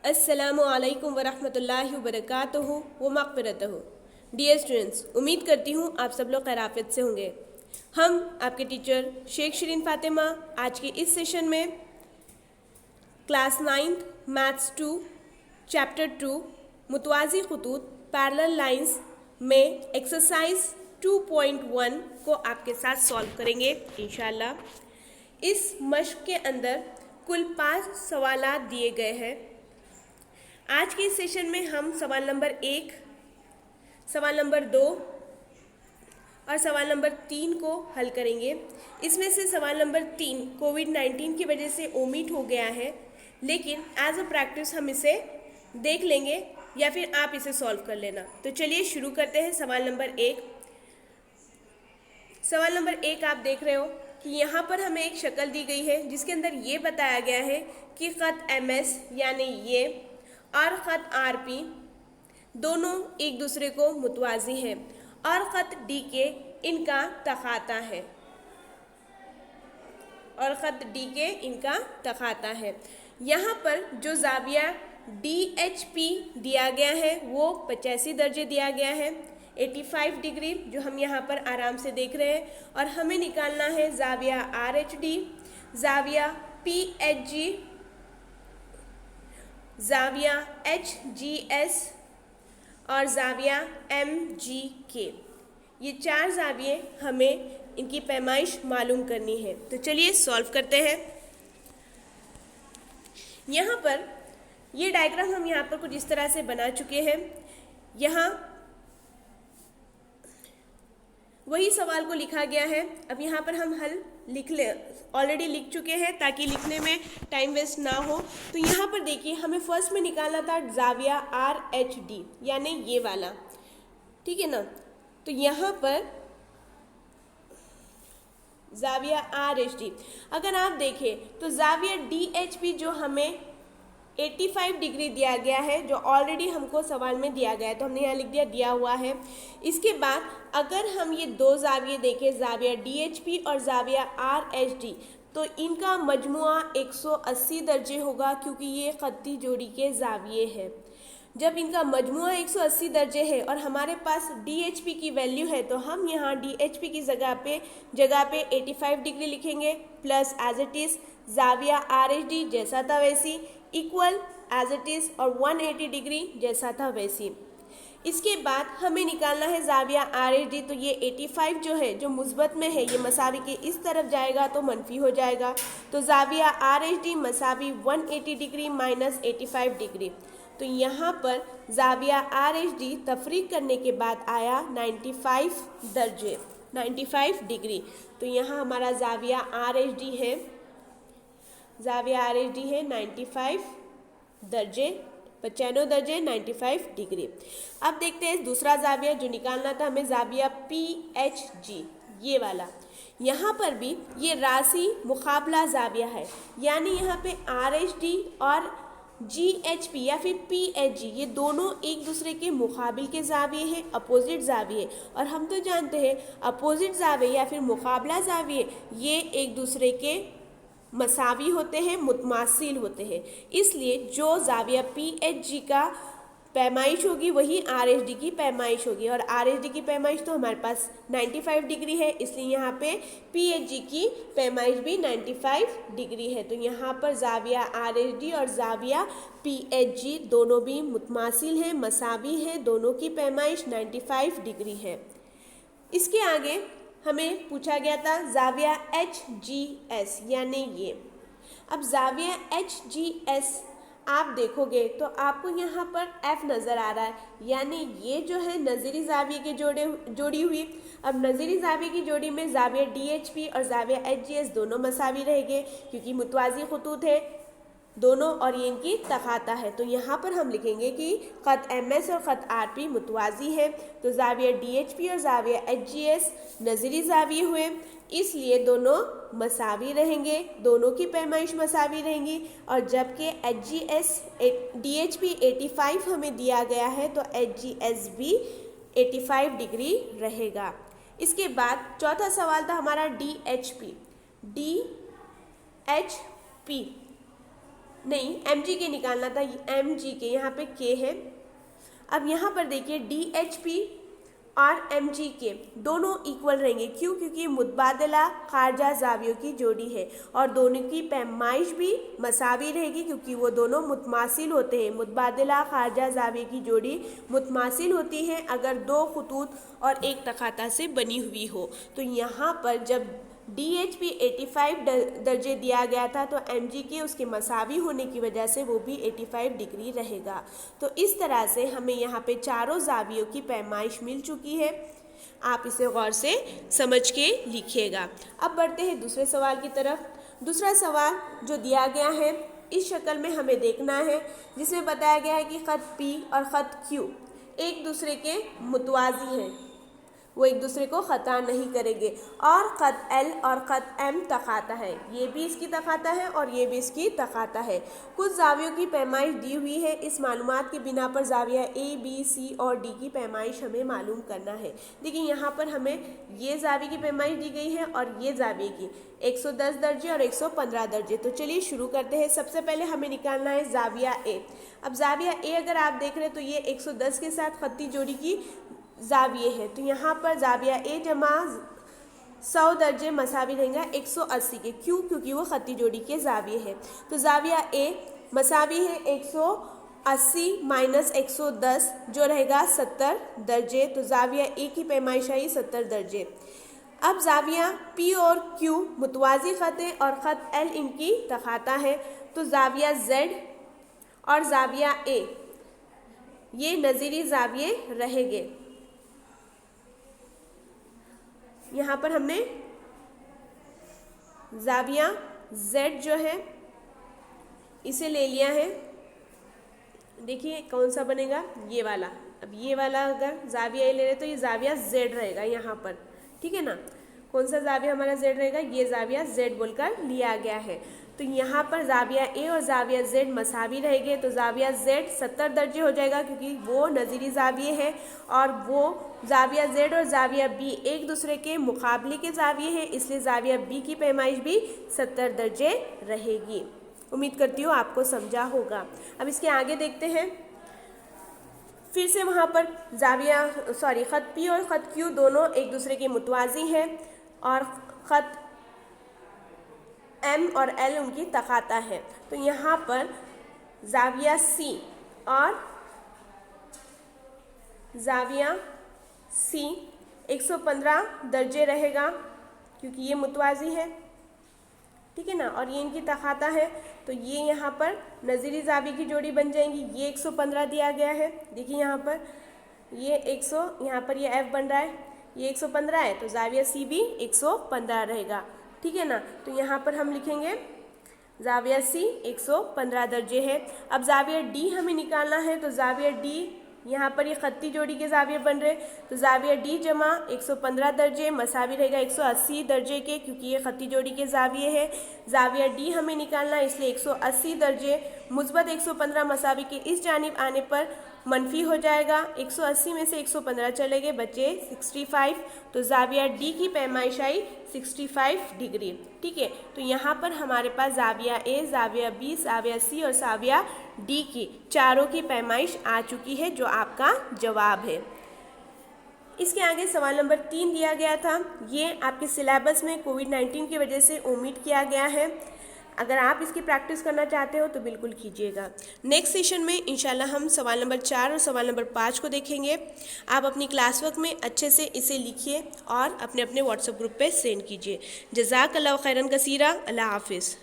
अस्सलामु अलैकुम वरहमतुल्लाहि वबरकातुहु व मग़फ़िरतहु। डियर स्टूडेंट्स, उम्मीद करती हूँ आप सब लोग खैराफियत से होंगे। हम आपके टीचर शेख शिरीन फ़ातिमा आज के इस सेशन में क्लास 9th मैथ्स 2 चैप्टर 2 मुतवाज़ी ख़ुतूत पैरेलल लाइंस में एक्सरसाइज 2.1 को आपके साथ सॉल्व करेंगे इंशाअल्लाह। इस मश्क के अंदर कुल 5 सवालात दिए गए हैं। आज के इस सेशन में हम सवाल नंबर 1, सवाल नंबर 2 और सवाल नंबर 3 को हल करेंगे। इसमें से सवाल नंबर 3 कोविड-19 की वजह से ओमिट हो गया है, लेकिन एज अ प्रैक्टिस हम इसे देख लेंगे या फिर आप इसे सॉल्व कर लेना। तो चलिए शुरू करते हैं। सवाल नंबर 1 आप देख रहे हो कि यहाँ पर हमें एक शक्ल दी गई है जिसके अंदर ये बताया गया है कि ख़त MS यानी ये और ख़त RP दोनों एक दूसरे को मुतवाज़ी हैं और ख़त DK इनका तखाता है यहाँ पर जो ज़ाविया DHP दिया गया है वो 85 दर्जे दिया गया है, 85 डिग्री जो हम यहाँ पर आराम से देख रहे हैं। और हमें निकालना है ज़ाविया RHD, ज़ाविया PHG, ज़ाविया HGS और ज़ाविया MGK। ये 4 ज़ाविये हमें इनकी पैमाइश मालूम करनी है। तो चलिए सॉल्व करते हैं। यहाँ पर ये डायग्राम हम यहाँ पर कुछ इस तरह से बना चुके हैं। यहाँ वही सवाल को लिखा गया है। अब यहाँ पर हम हल ऑलरेडी लिख चुके हैं ताकि लिखने में टाइम वेस्ट ना हो। तो यहाँ पर देखिए हमें फर्स्ट में निकालना था ज़ाविया RHD यानी ये वाला, ठीक है ना। तो यहाँ पर ज़ाविया RHD अगर आप देखें तो ज़ाविया DHP जो हमें 85 डिग्री दिया गया है, जो ऑलरेडी हमको सवाल में दिया गया है, तो हमने यहाँ लिख दिया हुआ है। इसके बाद अगर हम ये 2 ज़ाविये देखें, ज़ाविया DHP और ज़ाविया RHD, तो इनका मजमुआ 180 दर्जे होगा क्योंकि ये ख़त्ती जोड़ी के ज़ाविये हैं। जब इनका मजमुआ 180 दर्जे है और हमारे पास DHP की वैल्यू है तो हम यहाँ DHP की जगह पे 85 डिग्री लिखेंगे प्लस एज इट इज़ ज़ाविया RHD जैसा था वैसी इक्वल एज इट इज़ और 180 डिग्री जैसा था वैसी। इसके बाद हमें निकालना है ज़ाविया RHD। तो ये 85 जो है जो मुस्बत में है ये मसावी के इस तरफ जाएगा तो मनफी हो जाएगा। तो ज़ाविया RHD मसावी 180 डिग्री माइनस 85 डिग्री। तो यहाँ पर ज़ाविया RHD तफरीक करने के बाद आया 95 दर्जे, 95 डिग्री। तो यहाँ हमारा ज़ाविया RHD है 95 दर्जे, 95 दर्जे 95 डिग्री। अब देखते हैं दूसरा ज़ाविया जो निकालना था हमें, ज़ाविया PHG ये वाला। यहाँ पर भी ये राशि मुकाबला ज़ाविया है, यानी यहाँ पे RHD और GHP या फिर PHG ये दोनों एक दूसरे के मुकाबिल के ज़ाविये हैं, अपोजिट ज़ाविये। और हम तो जानते हैं अपोजिट ज़ाविये या फिर मुकाबला ज़ाविये ये एक दूसरे के मसावी होते हैं, मुतमासिल होते हैं। इसलिए जो ज़ाविया PHG का पैमाइश होगी वही RHD की पैमाइश होगी, और RHD की पैमाइश तो हमारे पास 95 डिग्री है, इसलिए यहाँ पे PHG की पैमाइश भी 95 डिग्री है। तो यहाँ पर ज़ाविया RHD और ज़ाविया PHG दोनों भी मुतमासिल हैं, मसावी हैं, दोनों की पैमाइश 95 डिग्री है। इसके आगे हमें पूछा गया था ज़ाविया HGS यानी ये। अब ज़ाविया HGS आप देखोगे तो आपको यहाँ पर F नज़र आ रहा है, यानी ये जो है नज़ीरी ज़ाविये के जोड़ी हुई। अब नज़ीरी ज़ाविये की जोड़ी में ज़ाविया DHP और ज़ाविया HGS दोनों मसावी रहेंगे क्योंकि मुतवाज़ी ख़ुतूत है दोनों और ये इनकी तखाता है। तो यहाँ पर हम लिखेंगे कि ख़त MS और ख़त RP मुतवाज़ी है। तो ज़ाविया DHP और ज़ाविया HGS नज़ीरी ज़ाविये हुए, इसलिए दोनों मसावी रहेंगे, दोनों की पैमाइश मसावी रहेंगी। और जबकि DHP 85 हमें दिया गया है तो HGS भी 85 डिग्री रहेगा। इसके बाद चौथा सवाल था हमारा DHP। नहीं, mg के निकालना था, mg के, यहाँ पे k है। अब यहाँ पर देखिए DHP और mg दोनों इक्वल रहेंगे। क्यों? क्योंकि मुतबादला खारजा जावियों की जोड़ी है और दोनों की पैमाइश भी मसावी रहेगी क्योंकि वो दोनों मुतमासिल होते हैं। मुतबादला खारजा जाविये की जोड़ी मुतमासिल होती है अगर दो खतूत और एक तखाता से बनी हुई हो। तो यहाँ पर जब DHP 85 दर्जे दिया गया था तो mg उसके मसावी होने की वजह से वो भी 85 डिग्री रहेगा। तो इस तरह से हमें यहाँ पे चारों जावियों की पैमाइश मिल चुकी है। आप इसे गौर से समझ के लिखिएगा। अब बढ़ते हैं दूसरे सवाल की तरफ। दूसरा सवाल जो दिया गया है इस शक्ल में हमें देखना है, जिसमें बताया गया है कि ख़त P और ख़त Q एक दूसरे के मुतवाज़ी हैं, वो एक दूसरे को ख़ता नहीं करेंगे, और ख़त L और ख़त M तखाता है। ये भी इसकी तखाता है और ये भी इसकी तखाता है। कुछ जावियों की पैमाइश दी हुई है। इस मालूमात की बिना पर जाविया A, B, C और D की पैमाइश हमें मालूम करना है। देखिए यहाँ पर हमें ये जाविये की पैमाइश दी गई है और ये जाविये की 110 दर्जे और 115 दर्जे। तो चलिए शुरू करते हैं। सबसे पहले हमें निकालना है जाविया A। अब जाविया A अगर आप देख रहे हैं तो ये 110 के साथ खत्ती जोड़ी की जाविये है। तो यहाँ पर जाविया A जमा 100 दर्जे मसावी रहेगा 180 के। क्यों? क्योंकि वो खत्ती जोड़ी के जाविये है। तो जाविया A मसावी है 180 माइनस 110 जो रहेगा 70 दर्जे। तो जाविया A की पैमाइश आई 70 दर्जे। अब जाविया P और Q मुतवाज़ी ख़त है और ख़त L इनकी तखाता है। तो जाविया Z और जाविया A ये नज़ीरी जाविये रहेंगे। यहाँ पर हमने जाविया Z जो है इसे ले लिया है। देखिए कौन सा बनेगा, ये वाला। अब ये वाला अगर जाविया A ले रहे तो ये जाविया Z रहेगा यहाँ पर, ठीक है ना। कौन सा जाविया हमारा Z रहेगा, ये जाविया Z बोलकर लिया गया है। तो यहाँ पर जाविया A और जाविया Z मसावी रहेंगे। तो जाविया Z 70 दर्जे हो जाएगा क्योंकि वो नज़ीरी जाविये है और वो जाविया Z और जाविया B एक दूसरे के मुकाबले के जाविये हैं, इसलिए जाविया B की पैमाइश भी 70 दर्जे रहेगी। उम्मीद करती हूँ आपको समझा होगा। अब इसके आगे देखते हैं। फिर से वहाँ पर ख़त P और ख़त Q दोनों एक दूसरे के मुतवाज़ी हैं और ख़त M और L उनकी तखाता है। तो यहाँ पर जाविया C और जाविया C 115 दर्जे रहेगा क्योंकि ये मुतवाज़ी है, ठीक है ना, और ये इनकी तखाता है। तो ये यहाँ पर नज़ीरी जाविये की जोड़ी बन जाएंगी। ये 115 दिया गया है। देखिए यहाँ पर ये 100, यहाँ पर ये F बन रहा है, ये 115 है। तो जाविया C भी 115 रहेगा, ठीक है ना। तो यहाँ पर हम लिखेंगे जाविया C 115 दर्जे है। अब जाविया D हमें निकालना है। तो जाविया D यहाँ पर ये खत्ती जोड़ी के जाविये बन रहे। तो जाविया D जमा 115 दर्जे मसावी रहेगा 180 दर्जे के क्योंकि ये खत्ती जोड़ी के जाविये है। जाविया D हमें निकालना है इसलिए 180 दर्जे मुस्बत 115 मसावी के इस जानिब आने पर मनफी हो जाएगा। 180 में से 115 चले गए, बचे 65। तो जाविया D की पैमाइश आई 65 डिग्री, ठीक है। तो यहाँ पर हमारे पास जाविया A, जाविया B, जाविया C और जाविया D की चारों की पैमाइश आ चुकी है जो आपका जवाब है। इसके आगे सवाल नंबर 3 दिया गया था। ये आपके सिलेबस में कोविड-19 की वजह से ओमिट किया गया है। अगर आप इसकी प्रैक्टिस करना चाहते हो तो बिल्कुल कीजिएगा। नेक्स्ट सेशन में इंशाल्लाह हम सवाल नंबर 4 और सवाल नंबर 5 को देखेंगे। आप अपनी क्लास वर्क में अच्छे से इसे लिखिए और अपने अपने व्हाट्सएप ग्रुप पे सेंड कीजिए। जज़ाकल्लाहु खैरन कसीरा। अल्लाह हाफिज़।